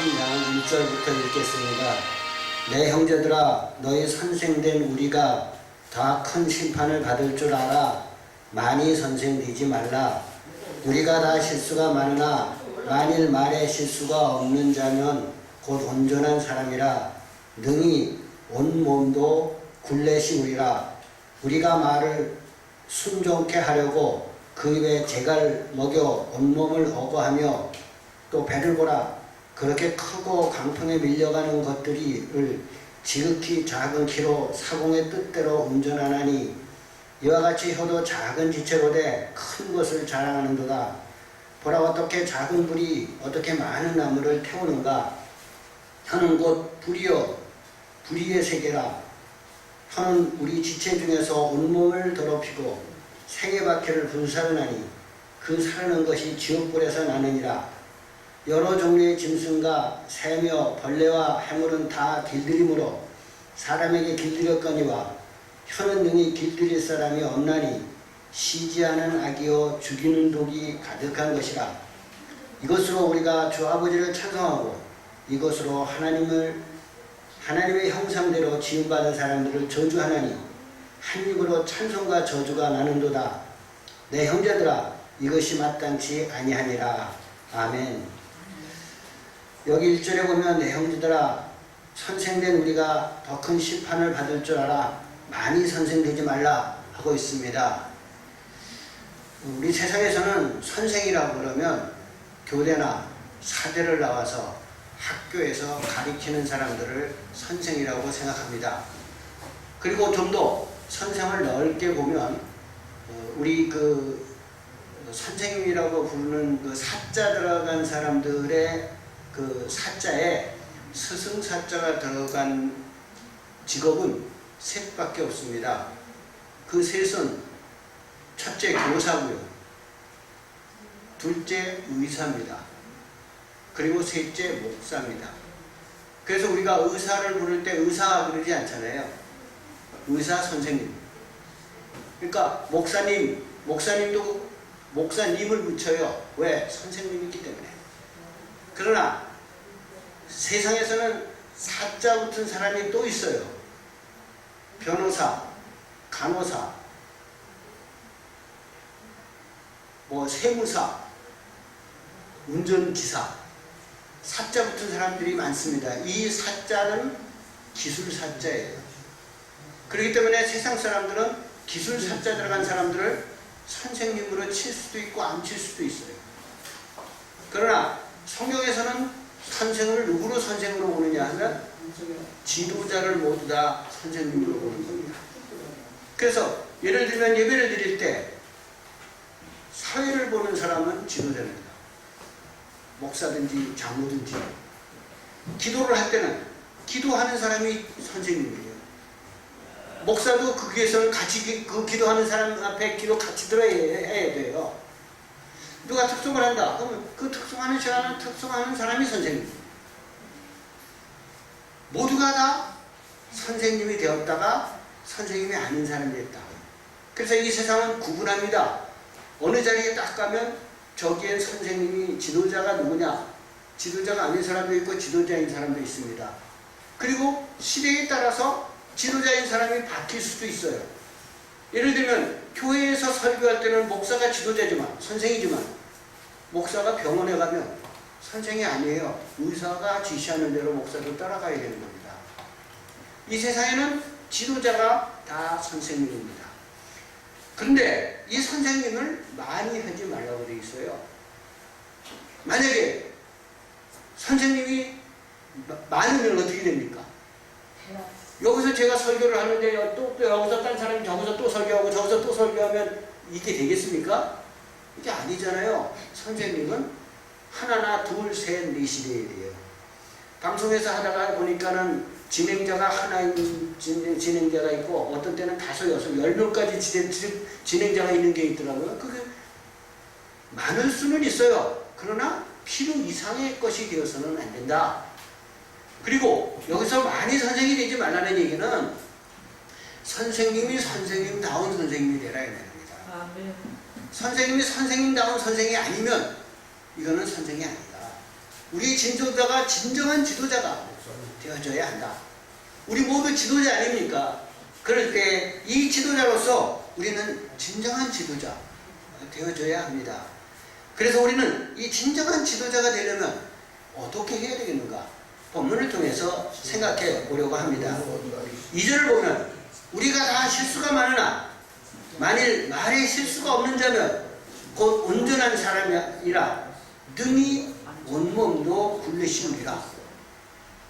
3장 1절부터 읽겠습니다. 내 형제들아 너희 선생된 우리가 다 큰 심판을 받을 줄 알아. 많이 선생되지 말라. 우리가 다 실수가 많으나 만일 말에 실수가 없는 자면 곧 온전한 사람이라 능히 온 몸도 굴레시우리라. 우리가 말을 순종케 하려고 그 입에 재갈 먹여 온몸을 어거하며 또 배를 보라. 그렇게 크고 강풍에 밀려가는 것들을 지극히 작은 키로 사공의 뜻대로 운전하나니 이와 같이 혀도 작은 지체로 돼 큰 것을 자랑하는도다. 보라, 어떻게 작은 불이 어떻게 많은 나무를 태우는가. 혀는 곧 불이요 불의의 세계라. 혀는 우리 지체 중에서 온몸을 더럽히고 생애바퀴를 불사르나니 그 사르는 것이 지옥불에서 나느니라. 여러 종류의 짐승과 새며 벌레와 해물은 다 길들이므로 사람에게 길들였거니와 혀는 능히 길들일 사람이 없나니 쉬지 않은 악이요 죽이는 독이 가득한 것이라. 이것으로 우리가 주 아버지를 찬송하고 이것으로 하나님의 형상대로 지음받은 사람들을 저주하나니 한 입으로 찬송과 저주가 나는도다. 내 형제들아 이것이 마땅치 아니하니라. 아멘. 여기 1절에 보면 내 형제들아 선생된 우리가 더 큰 심판을 받을 줄 알아. 많이 선생되지 말라 하고 있습니다. 우리 세상에서는 선생이라고 그러면 교대나 사대를 나와서 학교에서 가르치는 사람들을 선생이라고 생각합니다. 그리고 좀 더 선생을 넓게 보면 우리 그 선생님이라고 부르는 그 사자 들어간 사람들의 그 사자에 스승사자가 들어간 직업은 셋밖에 없습니다. 그 셋은 첫째 교사고요, 둘째 의사입니다. 그리고 셋째 목사입니다. 그래서 우리가 의사를 부를 때 의사 그러지 않잖아요. 의사 선생님. 그러니까 목사님도 목사님을 붙여요. 왜? 선생님이기 때문에. 그러나 세상에서는 사자 붙은 사람이 또 있어요. 변호사, 간호사, 세무사, 운전기사, 사자 붙은 사람들이 많습니다. 이 사자는 기술사자예요. 그렇기 때문에 세상 사람들은 기술사자 들어간 사람들을 선생님으로 칠 수도 있고 안 칠 수도 있어요. 그러나 성경에서는 선생을 누구로 선생으로 보느냐 하면 지도자를 모두 다 선생님으로 보는 겁니다. 그래서 예를 들면 예배를 드릴 때 사회를 보는 사람은 지도자입니다. 목사든지 장로든지. 기도를 할 때는 기도하는 사람이 선생님이에요. 목사도 거기에서는 같이 그 기도하는 사람 앞에 기도 같이 들어야 돼요. 누가 특송을 한다. 그러면 그 특송하는 시간은 특송하는 사람이 선생님. 모두가 다 선생님이 되었다가 선생님이 아닌 사람이 됐다. 그래서 이 세상은 구분합니다. 어느 자리에 딱 가면 저기엔 선생님이 지도자가 누구냐? 지도자가 아닌 사람도 있고 지도자인 사람도 있습니다. 그리고 시대에 따라서 지도자인 사람이 바뀔 수도 있어요. 예를 들면 교회에서 설교할 때는 목사가 지도자지만 선생이지만 목사가 병원에 가면 선생이 아니에요. 의사가 지시하는 대로 목사도 따라가야 되는 겁니다. 이 세상에는 지도자가 다 선생님입니다. 그런데 이 선생님을 많이 하지 말라고 되어 있어요. 만약에 선생님이 많으면 어떻게 됩니까? 여기서 제가 설교를 하는데 또 여기서 딴 사람이 저기서 또 설교하고 저기서 또 설교하면 이게 되겠습니까? 이게 아니잖아요. 선생님은 하나나 둘, 셋, 넷이 돼야 돼요. 방송에서 하다가 보니까는 진행자가 하나인 진행자가 있고 어떤 때는 5, 6, 10명까지 진행자가 있는 게 있더라고요. 그게 많을 수는 있어요. 그러나 필요 이상의 것이 되어서는 안 된다. 그리고 여기서 많이 선생이 되지 말라는 얘기는 선생님이 선생님다운 선생님이 되라 이 말입니다. 아멘. 선생님이 선생님다운 선생이 아니면 이거는 선생이 아니다. 우리 지도자가 진정한 지도자가 되어줘야 한다. 우리 모두 지도자 아닙니까? 그럴 때 이 지도자로서 우리는 진정한 지도자 되어줘야 합니다. 그래서 우리는 이 진정한 지도자가 되려면 어떻게 해야 되겠는가? 본문을 통해서 생각해 보려고 합니다. 2절을 보면 우리가 다 실수가 많으나 만일 말에 실수가 없는 자면 곧 온전한 사람이라 능히 온몸도 굴리시느니라.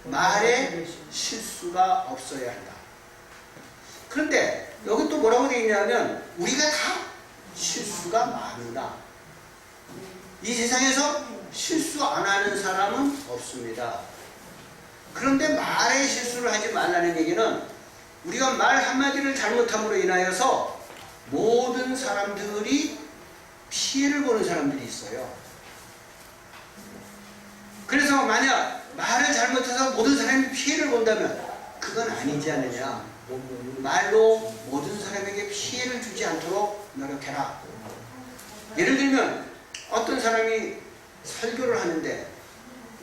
말에 실수가 없어야 한다. 그런데 여기 또 뭐라고 되어 있냐면 우리가 다 실수가 많으나 이 세상에서 실수 안 하는 사람은 없습니다. 그런데 말에 실수를 하지 말라는 얘기는 우리가 말 한마디를 잘못함으로 인하여서 모든 사람들이 피해를 보는 사람들이 있어요. 그래서 만약 말을 잘못해서 모든 사람이 피해를 본다면 그건 아니지 않느냐. 말로 모든 사람에게 피해를 주지 않도록 노력해라. 예를 들면 어떤 사람이 설교를 하는데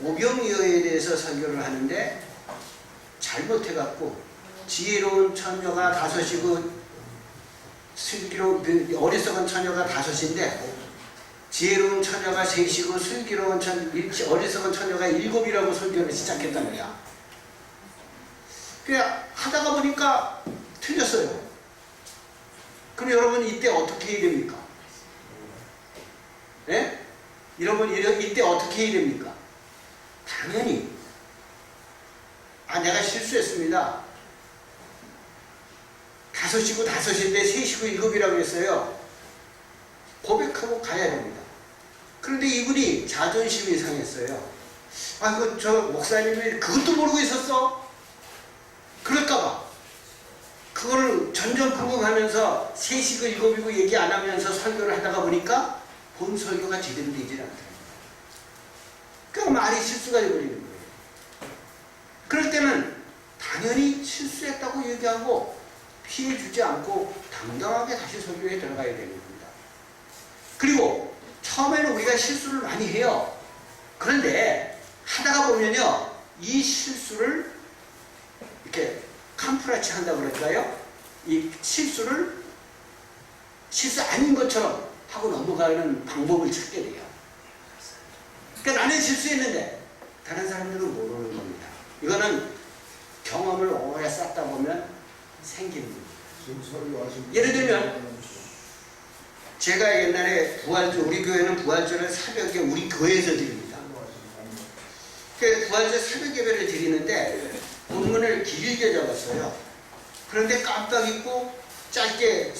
오병이어에 대해서 설교를 하는데 잘못해갖고 지혜로운 처녀가 다섯이고 어리석은 처녀가 다섯인데 지혜로운 처녀가 셋이고 어리석은 처녀가 일곱이라고 설교를 시작했단 말이야. 그냥 하다가 보니까 틀렸어요. 그럼 여러분 이때 어떻게 해야 됩니까? 예? 여러분 이때 어떻게 해야 됩니까? 당연히 내가 실수했습니다. 다섯이고 다섯인데 셋이고 일곱이라고 했어요. 고백하고 가야 됩니다. 그런데 이분이 자존심이 상했어요. 저 목사님이 그것도 모르고 있었어? 그럴까봐 그거를 전전긍긍하면서 셋이고 일곱이고 얘기 안 하면서 설교를 하다가 보니까 본 설교가 제대로 되질 않더라고요. 그러니까 말이 실수가 되어버리는 거예요. 그럴 때는 당연히 실수했다고 얘기하고 피해 주지 않고 당당하게 다시 설교에 들어가야 되는 겁니다. 그리고 처음에는 우리가 실수를 많이 해요. 그런데 하다가 보면요, 이 실수를 이렇게 캄프라치 한다고 그럴까요? 이 실수를 실수 아닌 것처럼 하고 넘어가는 방법을 찾게 돼요. 그러니까 나는 실수했는데 다른 사람들은 모르는 겁니다. 이거는 경험을 오래 쌓다 보면 생기는 겁니다. 예를 들면 제가 옛날에 우리 교회는 부활절을 새벽에 우리 교회에서 드립니다. 그 부활절 새벽 예배를 드리는데 본문을 길게 적었어요. 그런데 깜빡 잊고 짧게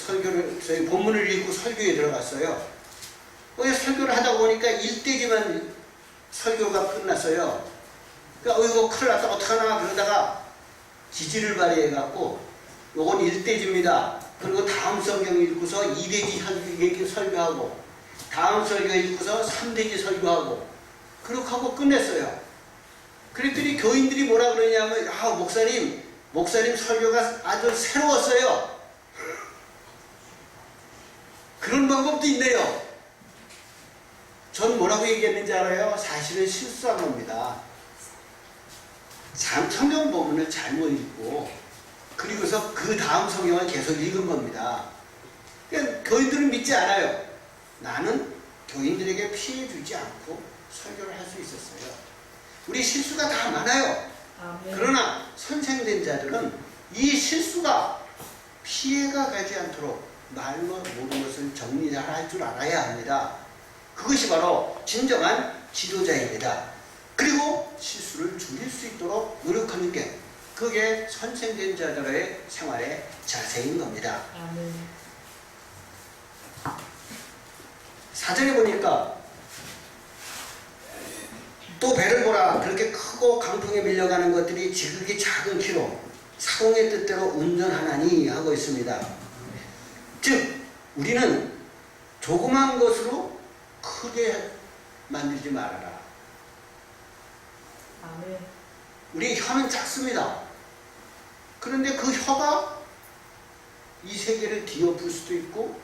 저희 본문을 읽고 설교에 들어갔어요. 설교를 하다 보니까 1대지만 설교가 끝났어요. 그러니까 이거 큰일 났다 어떡하나 그러다가 지지를 발휘해갖고 요건 1대지입니다. 그리고 다음 성경 읽고서 2대지 설교하고 다음 설교 읽고서 3대지 설교하고 그렇게 하고 끝냈어요. 그랬더니 교인들이 뭐라 그러냐면 목사님 설교가 아주 새로웠어요. 그런 방법도 있네요. 전 뭐라고 얘기했는지 알아요? 사실은 실수한 겁니다. 성경 본문을 잘못 읽고 그리고서 그 다음 성경을 계속 읽은 겁니다. 그러니까 교인들은 믿지 않아요. 나는 교인들에게 피해 주지 않고 설교를 할 수 있었어요. 우리 실수가 다 많아요. 그러나 선생된 자들은 이 실수가 피해가 가지 않도록 말로 모든 것을 정리 잘 할 줄 알아야 합니다. 그것이 바로 진정한 지도자입니다. 그리고 실수를 줄일 수 있도록 노력하는 게 그게 선생된 자들의 생활의 자세인 겁니다. 4절에 보니까 또 배를 보라. 그렇게 크고 강풍에 밀려가는 것들이 지극히 작은 키로 사공의 뜻대로 운전하나니 하고 있습니다. 즉 우리는 조그만 것으로 크게 만들지 말아라. 우리 혀는 작습니다. 그런데 그 혀가 이 세계를 뒤엎을 수도 있고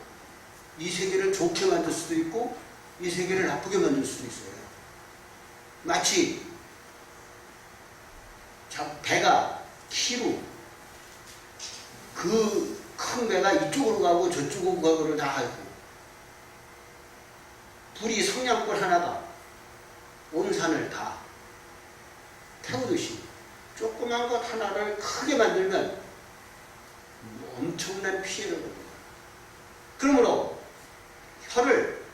이 세계를 좋게 만들 수도 있고 이 세계를 나쁘게 만들 수도 있어요. 마치 배가 키로 그 큰 배가 이쪽으로 가고 저쪽으로 가고를 다 하고 불이 성냥불 하나가 온 산을 다 태우듯이 조그만 것 하나를 크게 만들면 엄청난 피해를 봅니다. 그러므로 혀를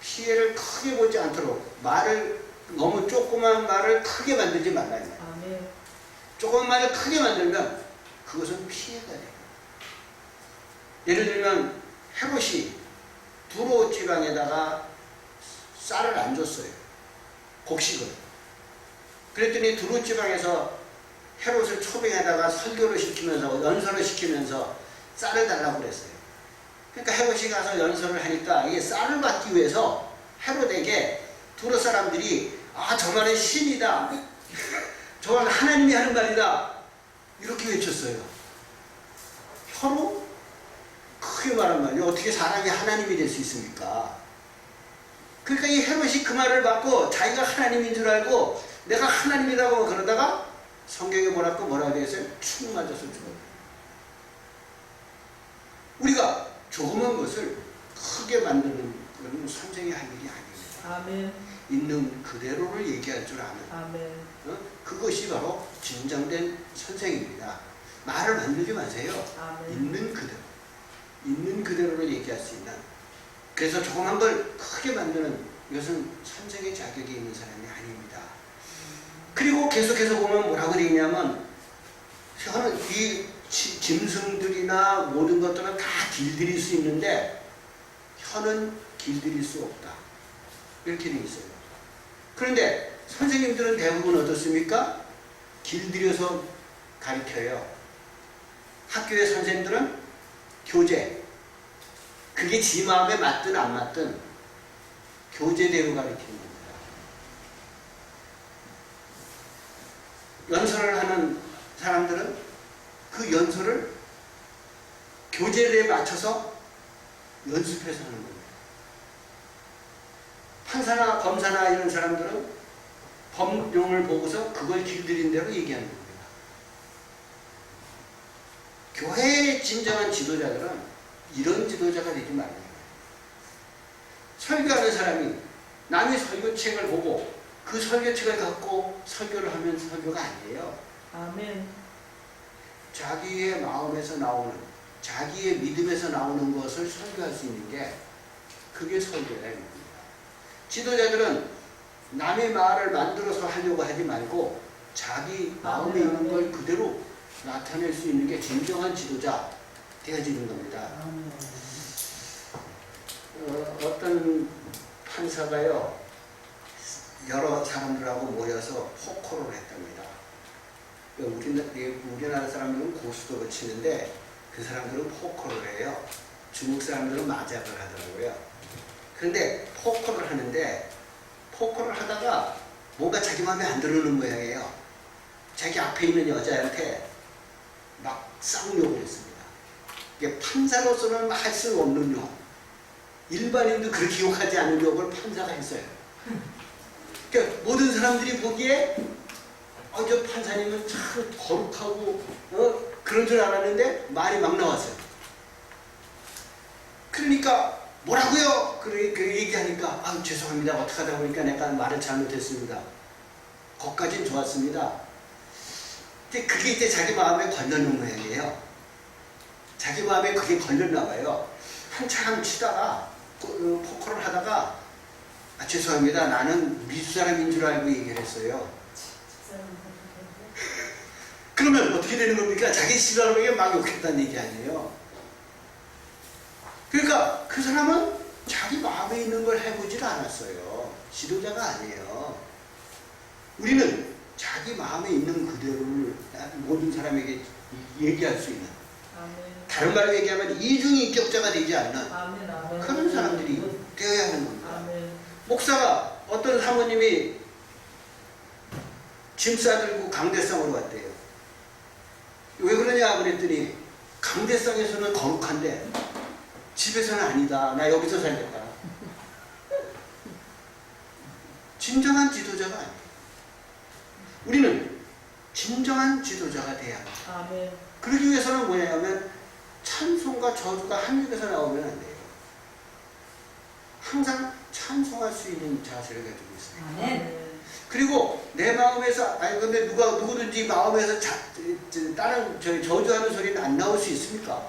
피해를 크게 보지 않도록 말을 너무 조그만 말을 크게 만들지 말라. 아멘. 조그만 말을 크게 만들면 그것은 피해가 돼요. 예를 들면 헤롯이 두로 지방에다가 쌀을 안 줬어요. 곡식을. 그랬더니 두로 지방에서 헤롯을 초빙에다가 설교를 시키면서 연설을 시키면서 쌀을 달라고 그랬어요. 그러니까 헤롯이 가서 연설을 하니까 이게 쌀을 받기 위해서 헤롯에게 두로 사람들이 저 말은 신이다. 저 말은 하나님이 하는 말이다. 이렇게 외쳤어요. 혀로 크게 말한 말이요. 어떻게 사람이 하나님이 될 수 있습니까? 그러니까 이 헤롯이 그 말을 받고 자기가 하나님인 줄 알고 내가 하나님이라고 그러다가 성경에 뭐라고 되어 있어요? 축 맞아서 죽어요. 우리가 조그만 것을 크게 만드는 것은 선생이 할 일이 아닙니다. 아멘. 있는 그대로를 얘기할 줄 아는 아멘. 그것이 바로 진정된 선생입니다. 말을 만들지 마세요. 아멘. 있는 그대로를 얘기할 수 있는. 그래서 조그만 걸 크게 만드는 이것은 선생의 자격이 있는 사람이 아닙니다. 그리고 계속해서 보면 뭐라고 되어 있냐면 혀는 이 짐승들이나 모든 것들은 다 길들일 수 있는데 혀는 길들일 수 없다. 이렇게 되어 있어요. 그런데 선생님들은 대부분 어떻습니까? 길들여서 가르쳐요. 학교의 선생님들은 교재, 그게 지 마음에 맞든 안 맞든 교재대로 가르치는 겁니다. 연설을 하는 사람들은 그 연설을 교재에 맞춰서 연습해서 하는 겁니다. 판사나 검사나 이런 사람들은 법령을 보고서 그걸 길들인 대로 얘기하는 겁니다. 교회의 진정한 지도자들은 이런 지도자가 되지 말아요. 설교하는 사람이 남의 설교책을 보고 그 설교책을 갖고 설교를 하면 설교가 아니에요. 아멘. 자기의 마음에서 나오는, 자기의 믿음에서 나오는 것을 설교할 수 있는 게 그게 설교예요. 지도자들은 남의 말을 만들어서 하려고 하지 말고 자기 마음에 있는 걸 그대로 나타낼 수 있는 게 진정한 지도자 되어지는 겁니다. 어떤 판사가요, 여러 사람들하고 모여서 포커를 했답니다. 우리나라 사람들은 고수도 치는데 그 사람들은 포커를 해요. 중국 사람들은 마작을 하더라고요. 그런데 포커를 하는데 포커를 하다가 뭔가 자기 마음에 안 들어오는 모양이에요. 자기 앞에 있는 여자한테 막 쌍욕을 했습니다. 이게 판사로서는 할 수 없는 욕. 일반인도 그렇게 욕하지 않은 욕을 판사가 했어요. 그러니까 모든 사람들이 보기에 저 판사님은 참 거룩하고 그런 줄 알았는데 말이 막 나왔어요. 그러니까 뭐라고요? 그 얘기하니까 죄송합니다. 어떻게 하다 보니까 내가 말을 잘못했습니다. 거기까지는 좋았습니다. 근데 그게 이제 자기 마음에 걸려놓은 모양이에요. 자기 마음에 그게 걸렸나 봐요. 한참 치다가 포커를 하다가 죄송합니다. 나는 미주 사람인 줄 알고 얘기를 했어요. 그러면 어떻게 되는 겁니까? 자기 집사람에게 막 욕했다는 얘기 아니에요. 그러니까 그 사람은 자기 마음에 있는 걸 해보질 않았어요. 지도자가 아니에요. 우리는 자기 마음에 있는 그대로를 모든 사람에게 얘기할 수 있는, 다른 말로 얘기하면 이중인격자가 되지 않는 그런 사람들이 되어야 하는 겁니다. 목사가 어떤 사모님이 짐 싸들고 강대상으로 왔대요. 왜 그러냐 그랬더니 강대상에서는 거룩한데 집에서는 아니다. 나 여기서 살겠다. 진정한 지도자가 아니에요. 우리는 진정한 지도자가 돼야 합니다. 아멘. 그러기 위해서는 뭐냐면 찬송과 저주가 한 입에서 나오면 안 돼요. 항상 찬송할 수 있는 자세를 가지고 있어요. 아멘. 그리고 내 마음에서 아니 근데 누구든지 마음에서 다른 저주하는 소리는 안 나올 수 있습니까?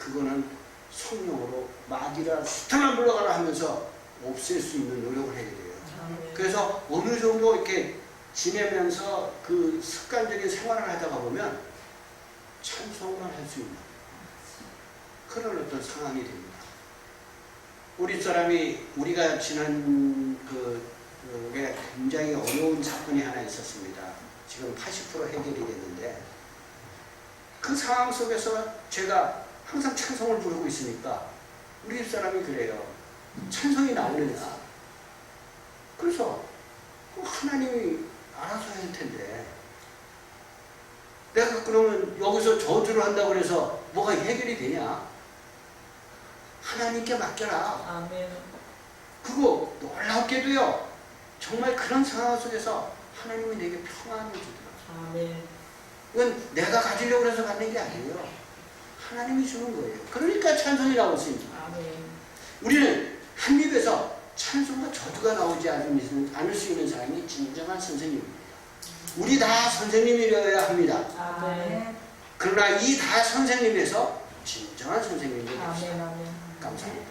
그거는 성령으로 마귀라 스탄을 물러가라 하면서 없앨 수 있는 노력을 해야 돼요. 아멘. 그래서 어느 정도 이렇게 지내면서 그 습관적인 생활을 하다가 보면 찬송만 할 수 있는 그런 어떤 상황이 됩니다. 우리 사람이 우리가 지난 그게 굉장히 어려운 사건이 하나 있었습니다. 지금 80% 해결이 됐는데 그 상황 속에서 제가 항상 찬송을 부르고 있으니까 우리 집 사람이 그래요. 찬송이 나오느냐? 그래서 하나님이 알아서 할 텐데 내가 그러면 여기서 저주를 한다고 해서 뭐가 해결이 되냐? 하나님께 맡겨라. 아멘. 그거 놀랍게도요. 정말 그런 상황 속에서 하나님이 내게 평안을 주더라고요. 아멘. 이건 내가 가지려고 해서 받는 게 아니에요. 하나님이 주는 거예요. 그러니까 찬송이 나올 수 있는 거예요. 아멘. 우리는 한 입에서 찬송과 저주가 나오지 않을 수 있는 사람이 진정한 선생님입니다. 우리 다 선생님이려야 합니다. 아멘. 그러나 이 다 선생님에서 진정한 선생님이 아멘. 됩시다. 아멘. 감사합니다.